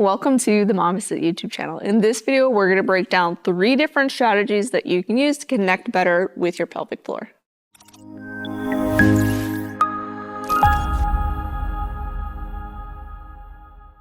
Welcome to the Mom Fit YouTube channel. In this video, we're going to break down 3 different strategies that you can use to connect better with your pelvic floor.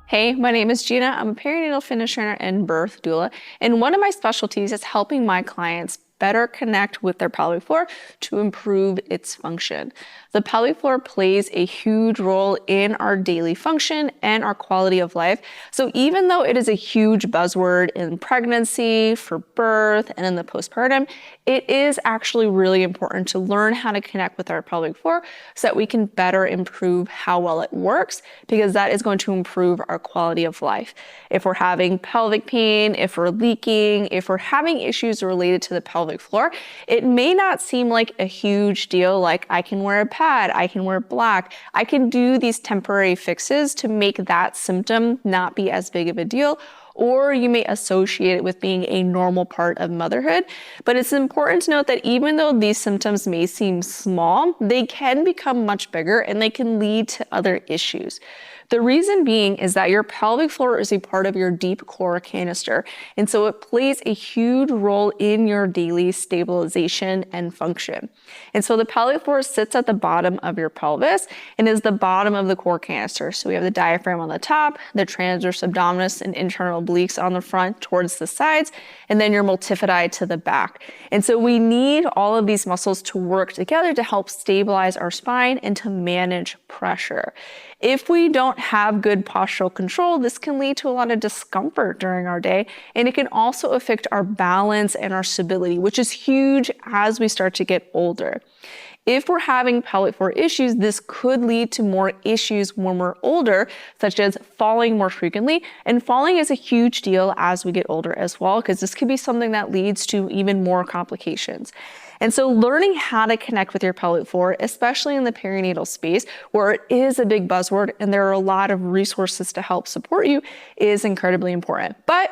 Hey, my name is Gina. I'm a perinatal fitness trainer and birth doula, and one of my specialties is helping my clients better connect with their pelvic floor to improve its function. The pelvic floor plays a huge role in our daily function and our quality of life. So even though it is a huge buzzword in pregnancy, for birth, and in the postpartum, it is actually really important to learn how to connect with our pelvic floor so that we can better improve how well it works, because that is going to improve our quality of life. If we're having pelvic pain, if we're leaking, if we're having issues related to the pelvic floor, it may not seem like a huge deal, like I can wear a pad, I can wear black, I can do these temporary fixes to make that symptom not be as big of a deal, or you may associate it with being a normal part of motherhood. But it's important to note that even though these symptoms may seem small, they can become much bigger and they can lead to other issues. The reason being is that your pelvic floor is a part of your deep core canister, and so it plays a huge role in your daily stabilization and function. And so the pelvic floor sits at the bottom of your pelvis and is the bottom of the core canister. So we have the diaphragm on the top, the transverse abdominis and internal obliques on the front towards the sides, and then your multifidi to the back. And so we need all of these muscles to work together to help stabilize our spine and to manage pressure. If we don't have good postural control, this can lead to a lot of discomfort during our day, and it can also affect our balance and our stability, which is huge as we start to get older. If we're having pelvic floor issues, this could lead to more issues when we're older, such as falling more frequently. And falling is a huge deal as we get older as well, because this could be something that leads to even more complications. And so learning how to connect with your pelvic floor, especially in the perinatal space, where it is a big buzzword and there are a lot of resources to help support you, is incredibly important. But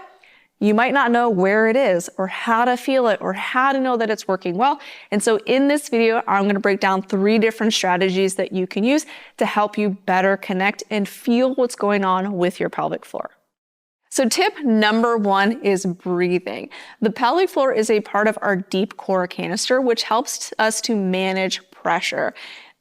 you might not know where it is or how to feel it or how to know that it's working well. And so in this video, I'm going to break down 3 different strategies that you can use to help you better connect and feel what's going on with your pelvic floor. So tip number 1 is breathing. The pelvic floor is a part of our deep core canister, which helps us to manage pressure.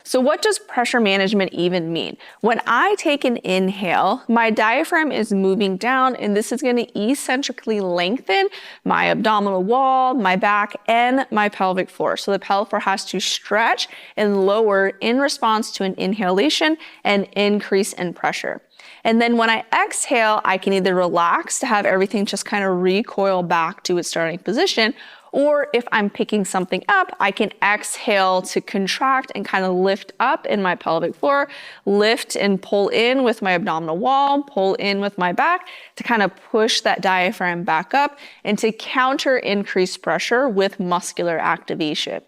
So what does pressure management even mean? When I take an inhale, my diaphragm is moving down, and this is going to eccentrically lengthen my abdominal wall, my back, and my pelvic floor. So the pelvic floor has to stretch and lower in response to an inhalation and increase in pressure. And then when I exhale, I can either relax to have everything just kind of recoil back to its starting position, or if I'm picking something up, I can exhale to contract and kind of lift up in my pelvic floor, lift and pull in with my abdominal wall, pull in with my back to kind of push that diaphragm back up and to counter increased pressure with muscular activation.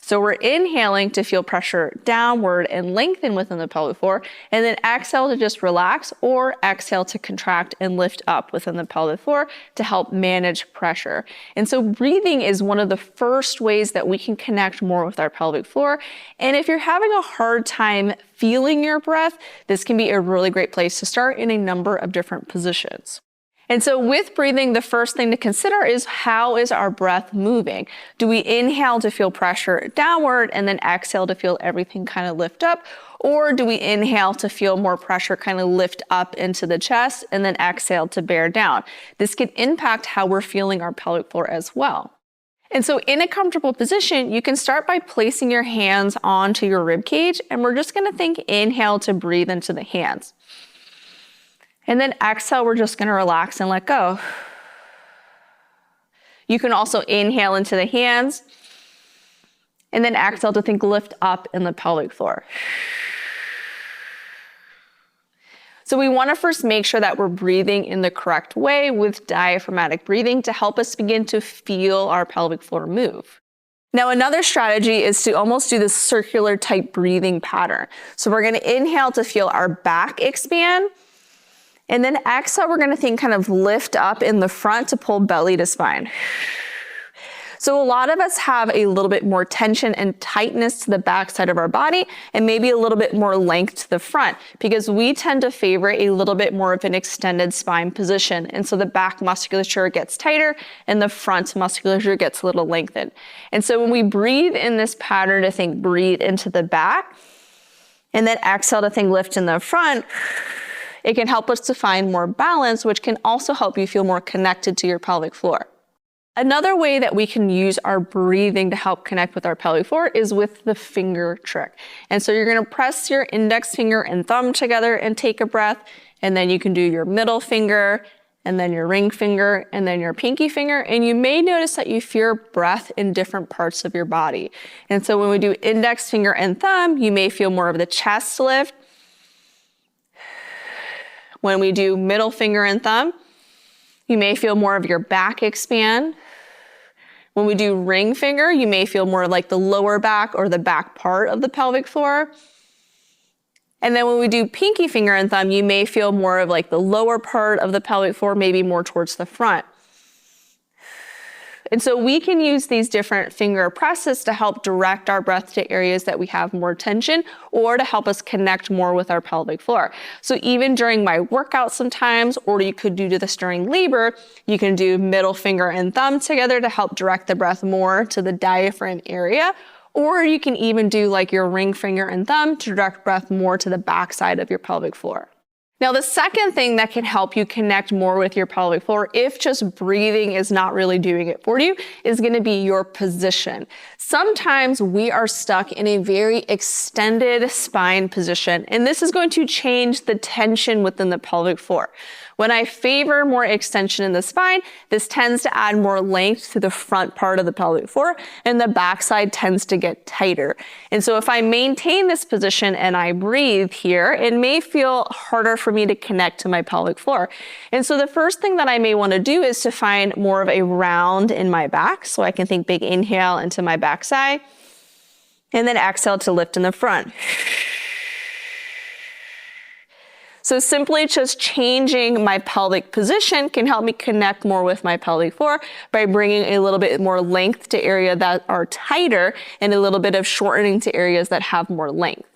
So we're inhaling to feel pressure downward and lengthen within the pelvic floor, and then exhale to just relax, or exhale to contract and lift up within the pelvic floor to help manage pressure. And so breathing is one of the first ways that we can connect more with our pelvic floor. And if you're having a hard time feeling your breath, this can be a really great place to start in a number of different positions. And so with breathing, the first thing to consider is, how is our breath moving? Do we inhale to feel pressure downward and then exhale to feel everything kind of lift up? Or do we inhale to feel more pressure kind of lift up into the chest and then exhale to bear down? This can impact how we're feeling our pelvic floor as well. And so in a comfortable position, you can start by placing your hands onto your rib cage, and we're just going to think inhale to breathe into the hands. And then exhale, we're just going to relax and let go. You can also inhale into the hands, and then exhale to think lift up in the pelvic floor. So we want to first make sure that we're breathing in the correct way with diaphragmatic breathing to help us begin to feel our pelvic floor move. Now, another strategy is to almost do this circular type breathing pattern. So we're going to inhale to feel our back expand. And then exhale, we're going to think kind of lift up in the front to pull belly to spine. So a lot of us have a little bit more tension and tightness to the back side of our body and maybe a little bit more length to the front because we tend to favor a little bit more of an extended spine position. And so the back musculature gets tighter and the front musculature gets a little lengthened. And so when we breathe in this pattern to think breathe into the back and then exhale to think lift in the front, it can help us to find more balance, which can also help you feel more connected to your pelvic floor. Another way that we can use our breathing to help connect with our pelvic floor is with the finger trick. And so you're gonna press your index finger and thumb together and take a breath, and then you can do your middle finger, and then your ring finger, and then your pinky finger, and you may notice that you feel breath in different parts of your body. And so when we do index finger and thumb, you may feel more of the chest lift. When we do middle finger and thumb, you may feel more of your back expand. When we do ring finger, you may feel more like the lower back or the back part of the pelvic floor. And then when we do pinky finger and thumb, you may feel more of like the lower part of the pelvic floor, maybe more towards the front. And so we can use these different finger presses to help direct our breath to areas that we have more tension or to help us connect more with our pelvic floor. So even during my workout sometimes, or you could do this during labor, you can do middle finger and thumb together to help direct the breath more to the diaphragm area. Or you can even do like your ring finger and thumb to direct breath more to the backside of your pelvic floor. Now, the second thing that can help you connect more with your pelvic floor, if just breathing is not really doing it for you, is going to be your position. Sometimes we are stuck in a very extended spine position, and this is going to change the tension within the pelvic floor. When I favor more extension in the spine, this tends to add more length to the front part of the pelvic floor, and the backside tends to get tighter. And so if I maintain this position and I breathe here, it may feel harder for me to connect to my pelvic floor. And so the first thing that I may want to do is to find more of a round in my back. So I can think big inhale into my backside, and then exhale to lift in the front. So simply just changing my pelvic position can help me connect more with my pelvic floor by bringing a little bit more length to areas that are tighter and a little bit of shortening to areas that have more length.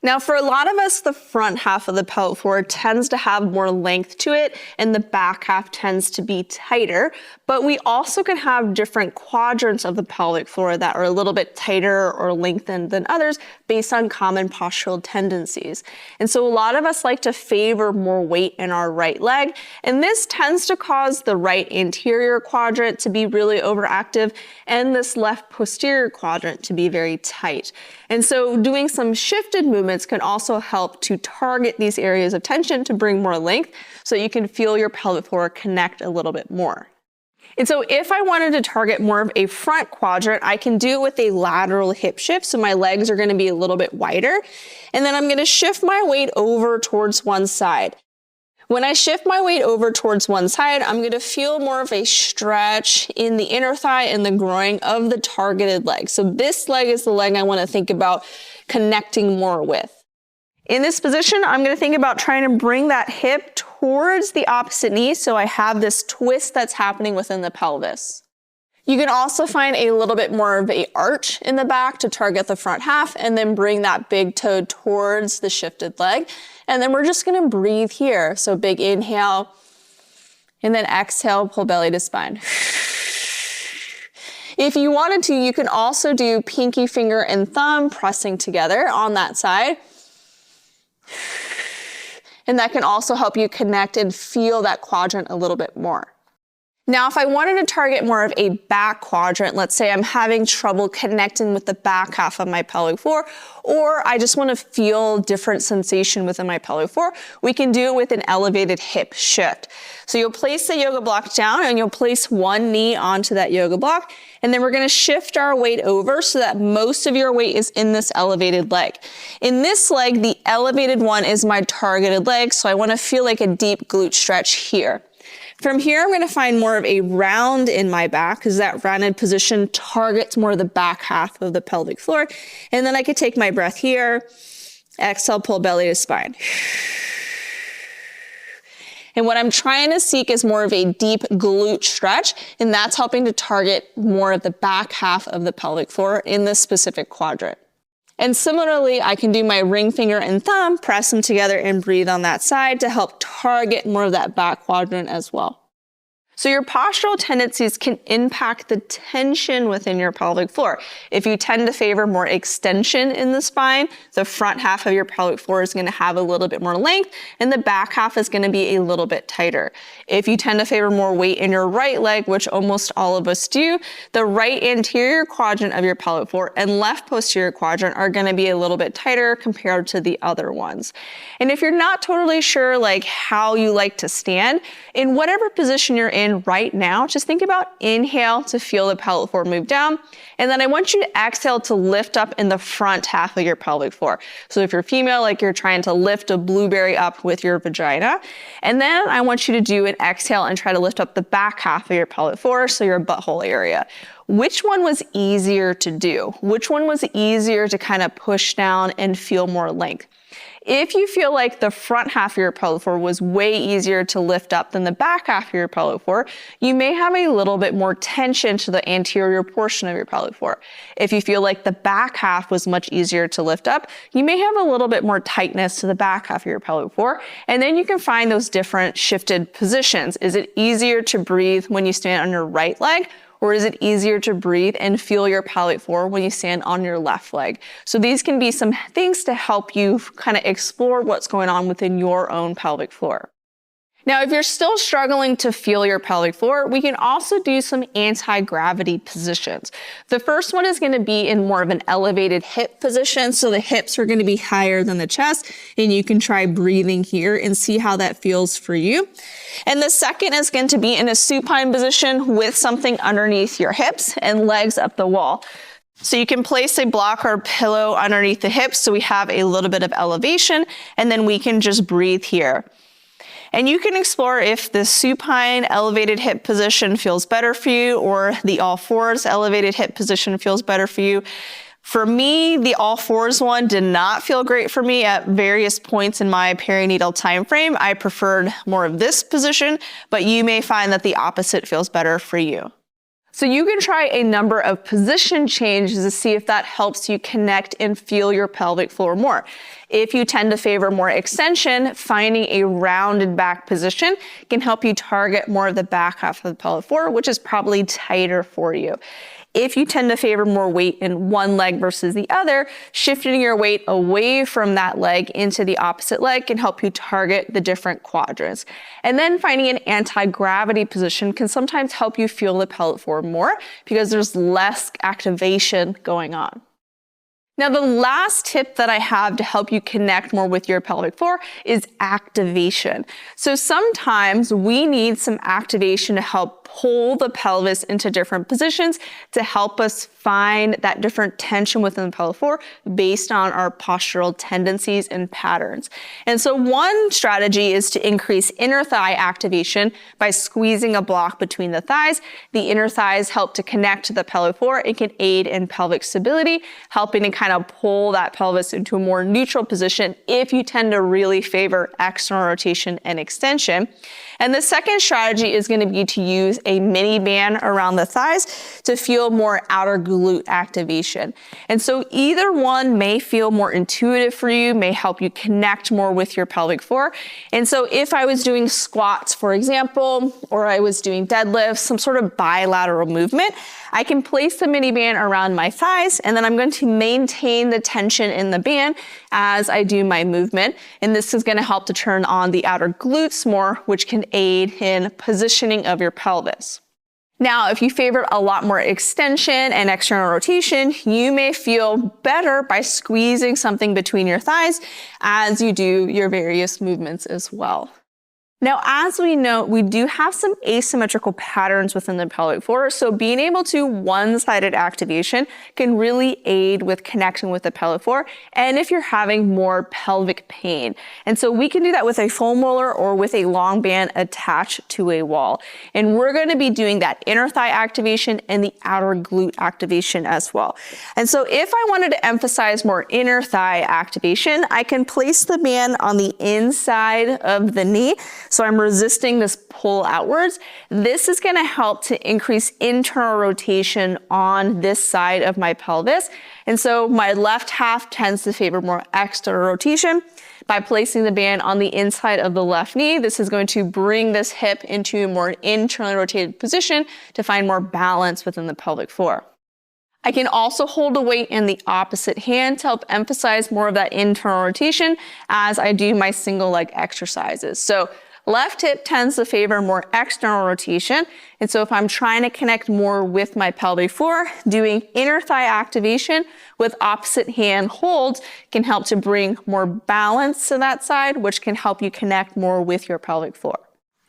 Now, for a lot of us, the front half of the pelvic floor tends to have more length to it, and the back half tends to be tighter, but we also can have different quadrants of the pelvic floor that are a little bit tighter or lengthened than others based on common postural tendencies. And so a lot of us like to favor more weight in our right leg, and this tends to cause the right anterior quadrant to be really overactive and this left posterior quadrant to be very tight. And so doing some shifted movements can also help to target these areas of tension to bring more length so you can feel your pelvic floor connect a little bit more. And so if I wanted to target more of a front quadrant, I can do it with a lateral hip shift. So my legs are going to be a little bit wider, and then I'm going to shift my weight over towards one side. When I shift my weight over towards one side, I'm going to feel more of a stretch in the inner thigh and the groin of the targeted leg. So this leg is the leg I want to think about connecting more with. In this position, I'm going to think about trying to bring that hip towards the opposite knee so I have this twist that's happening within the pelvis. You can also find a little bit more of an arch in the back to target the front half and then bring that big toe towards the shifted leg. And then we're just going to breathe here. So big inhale and then exhale, pull belly to spine. If you wanted to, you can also do pinky finger and thumb pressing together on that side. And that can also help you connect and feel that quadrant a little bit more. Now, if I wanted to target more of a back quadrant, let's say I'm having trouble connecting with the back half of my pelvic floor, or I just want to feel different sensation within my pelvic floor, we can do it with an elevated hip shift. So you'll place the yoga block down and you'll place one knee onto that yoga block, and then we're going to shift our weight over so that most of your weight is in this elevated leg. In this leg, the elevated one is my targeted leg, so I want to feel like a deep glute stretch here. From here, I'm going to find more of a round in my back because that rounded position targets more of the back half of the pelvic floor. And then I could take my breath here, exhale, pull belly to spine. And what I'm trying to seek is more of a deep glute stretch, and that's helping to target more of the back half of the pelvic floor in this specific quadrant. And similarly, I can do my ring finger and thumb, press them together and breathe on that side to help target more of that back quadrant as well. So your postural tendencies can impact the tension within your pelvic floor. If you tend to favor more extension in the spine, the front half of your pelvic floor is going to have a little bit more length and the back half is going to be a little bit tighter. If you tend to favor more weight in your right leg, which almost all of us do, the right anterior quadrant of your pelvic floor and left posterior quadrant are going to be a little bit tighter compared to the other ones. And if you're not totally sure like how you like to stand, in whatever position you're in right now, just think about inhale to feel the pelvic floor move down. And then I want you to exhale to lift up in the front half of your pelvic floor. So if you're female, like you're trying to lift a blueberry up with your vagina. And then I want you to do an exhale and try to lift up the back half of your pelvic floor, so your butthole area. Which one was easier to do? Which one was easier to kind of push down and feel more length? If you feel like the front half of your pelvic floor was way easier to lift up than the back half of your pelvic floor, you may have a little bit more tension to the anterior portion of your pelvic floor. If you feel like the back half was much easier to lift up, you may have a little bit more tightness to the back half of your pelvic floor. And then you can find those different shifted positions. Is it easier to breathe when you stand on your right leg? Or is it easier to breathe and feel your pelvic floor when you stand on your left leg? So these can be some things to help you kind of explore what's going on within your own pelvic floor. Now, if you're still struggling to feel your pelvic floor, we can also do some anti-gravity positions. The first one is going to be in more of an elevated hip position. So the hips are going to be higher than the chest, and you can try breathing here and see how that feels for you. And the second is going to be in a supine position with something underneath your hips and legs up the wall. So you can place a block or pillow underneath the hips so we have a little bit of elevation, and then we can just breathe here. And you can explore if the supine elevated hip position feels better for you or the all fours elevated hip position feels better for you. For me, the all fours one did not feel great for me at various points in my perinatal time frame. I preferred more of this position, but you may find that the opposite feels better for you. So you can try a number of position changes to see if that helps you connect and feel your pelvic floor more. If you tend to favor more extension, finding a rounded back position can help you target more of the back half of the pelvic floor, which is probably tighter for you. If you tend to favor more weight in one leg versus the other, shifting your weight away from that leg into the opposite leg can help you target the different quadrants. And then finding an anti-gravity position can sometimes help you feel the pelvic floor more because there's less activation going on. Now, the last tip that I have to help you connect more with your pelvic floor is activation. So sometimes we need some activation to help pull the pelvis into different positions to help us find that different tension within the pelvic floor based on our postural tendencies and patterns. And so one strategy is to increase inner thigh activation by squeezing a block between the thighs. The inner thighs help to connect to the pelvic floor. It can aid in pelvic stability, helping to kind of pull that pelvis into a more neutral position if you tend to really favor external rotation and extension. And the second strategy is going to be to use a mini band around the thighs to feel more outer glute activation. And so either one may feel more intuitive for you, may help you connect more with your pelvic floor. And so if I was doing squats, for example, or I was doing deadlifts, some sort of bilateral movement, I can place the mini band around my thighs, and then I'm going to maintain the tension in the band as I do my movement. And this is going to help to turn on the outer glutes more, which can aid in positioning of your pelvis. Now, if you favor a lot more extension and external rotation, you may feel better by squeezing something between your thighs as you do your various movements as well. Now, as we know, we do have some asymmetrical patterns within the pelvic floor, so being able to one-sided activation can really aid with connection with the pelvic floor, and if you're having more pelvic pain. And so we can do that with a foam roller or with a long band attached to a wall. And we're going to be doing that inner thigh activation and the outer glute activation as well. And so if I wanted to emphasize more inner thigh activation, I can place the band on the inside of the knee. So I'm resisting this pull outwards. This is going to help to increase internal rotation on this side of my pelvis. And so my left half tends to favor more external rotation. By placing the band on the inside of the left knee, this is going to bring this hip into a more internally rotated position to find more balance within the pelvic floor. I can also hold a weight in the opposite hand to help emphasize more of that internal rotation as I do my single leg exercises. So left hip tends to favor more external rotation. And so if I'm trying to connect more with my pelvic floor, doing inner thigh activation with opposite hand holds can help to bring more balance to that side, which can help you connect more with your pelvic floor.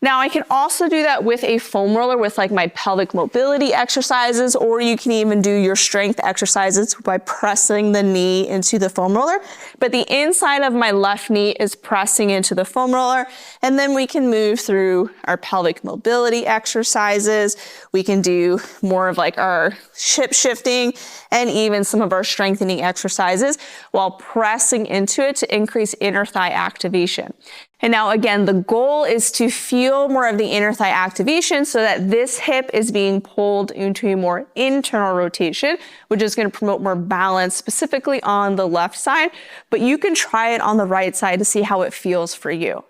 Now I can also do that with a foam roller with like my pelvic mobility exercises, or you can even do your strength exercises by pressing the knee into the foam roller. But the inside of my left knee is pressing into the foam roller. And then we can move through our pelvic mobility exercises. We can do more of like our hip shifting and even some of our strengthening exercises while pressing into it to increase inner thigh activation. And now again, the goal is to feel more of the inner thigh activation so that this hip is being pulled into a more internal rotation, which is going to promote more balance specifically on the left side, but you can try it on the right side to see how it feels for you.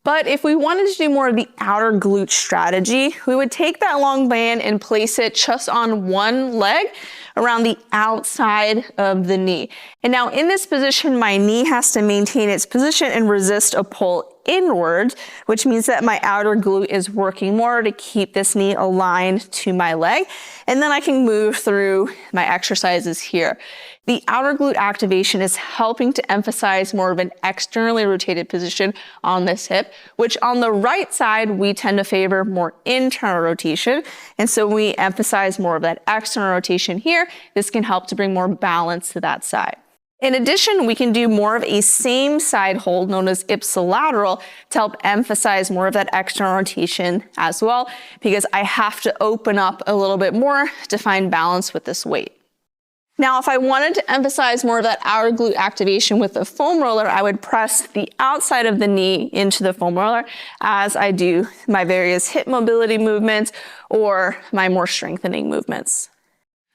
But if we wanted to do more of the outer glute strategy, we would take that long band and place it just on one leg around the outside of the knee. And now in this position, my knee has to maintain its position and resist a pull inward, which means that my outer glute is working more to keep this knee aligned to my leg. And then I can move through my exercises here. The outer glute activation is helping to emphasize more of an externally rotated position on this hip, which on the right side, we tend to favor more internal rotation. And so we emphasize more of that external rotation here. This can help to bring more balance to that side. In addition, we can do more of a same side hold known as ipsilateral to help emphasize more of that external rotation as well, because I have to open up a little bit more to find balance with this weight. Now, if I wanted to emphasize more of that outer glute activation with the foam roller, I would press the outside of the knee into the foam roller as I do my various hip mobility movements or my more strengthening movements.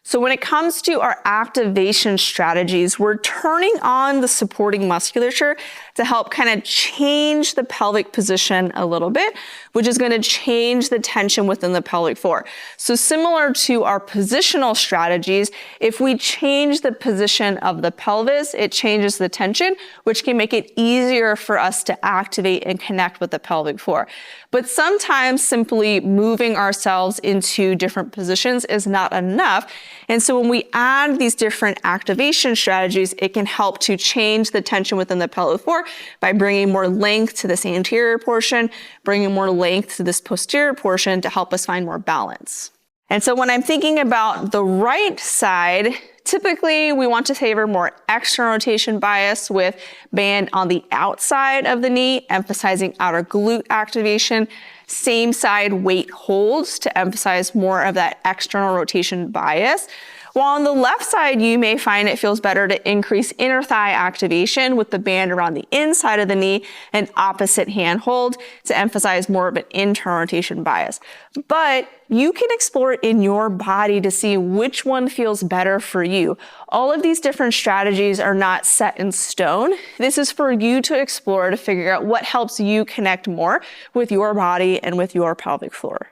So when it comes to our activation strategies, we're turning on the supporting musculature to help kind of change the pelvic position a little bit, which is going to change the tension within the pelvic floor. So similar to our positional strategies, if we change the position of the pelvis, it changes the tension, which can make it easier for us to activate and connect with the pelvic floor. But sometimes simply moving ourselves into different positions is not enough. And so when we add these different activation strategies, it can help to change the tension within the pelvic floor by bringing more length to this anterior portion, bringing more length to this posterior portion to help us find more balance. And so when I'm thinking about the right side, typically we want to favor more external rotation bias with band on the outside of the knee, emphasizing outer glute activation. Same side weight holds to emphasize more of that external rotation bias. While on the left side, you may find it feels better to increase inner thigh activation with the band around the inside of the knee and opposite hand hold to emphasize more of an internal rotation bias. But you can explore it in your body to see which one feels better for you. All of these different strategies are not set in stone. This is for you to explore to figure out what helps you connect more with your body and with your pelvic floor.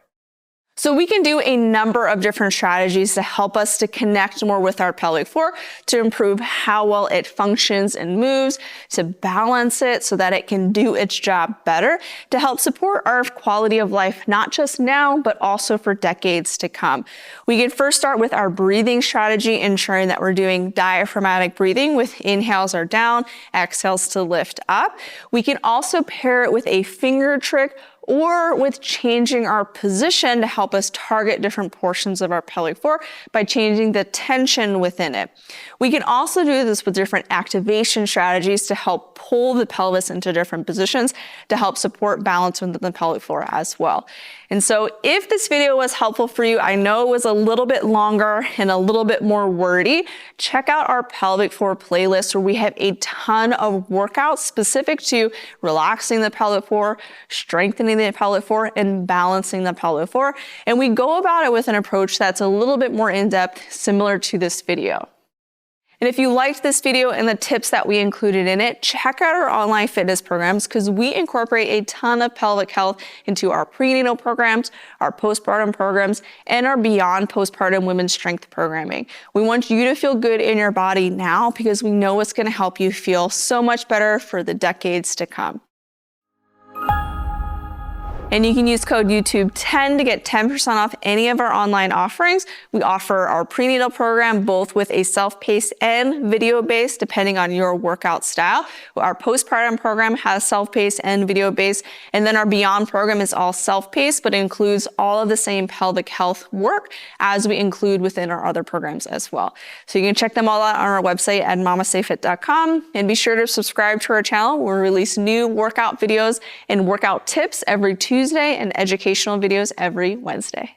So we can do a number of different strategies to help us to connect more with our pelvic floor, to improve how well it functions and moves, to balance it so that it can do its job better, to help support our quality of life, not just now, but also for decades to come. We can first start with our breathing strategy, ensuring that we're doing diaphragmatic breathing with inhales are down, exhales to lift up. We can also pair it with a finger trick or with changing our position to help us target different portions of our pelvic floor by changing the tension within it. We can also do this with different activation strategies to help pull the pelvis into different positions to help support balance within the pelvic floor as well. And so if this video was helpful for you, I know it was a little bit longer and a little bit more wordy, check out our pelvic floor playlist where we have a ton of workouts specific to relaxing the pelvic floor, strengthening the pelvic floor, and balancing the pelvic floor. And we go about it with an approach that's a little bit more in-depth, similar to this video. And if you liked this video and the tips that we included in it, check out our online fitness programs because we incorporate a ton of pelvic health into our prenatal programs, our postpartum programs, and our beyond postpartum women's strength programming. We want you to feel good in your body now because we know it's going to help you feel so much better for the decades to come. And you can use code YouTube10 to get 10% off any of our online offerings. We offer our prenatal program both with a self-paced and video-based, depending on your workout style. Our postpartum program has self-paced and video-based, and then our Beyond program is all self-paced, but includes all of the same pelvic health work as we include within our other programs as well. So you can check them all out on our website at mamasayfit.com, and be sure to subscribe to our channel. We release new workout videos and workout tips every Tuesday and educational videos every Wednesday.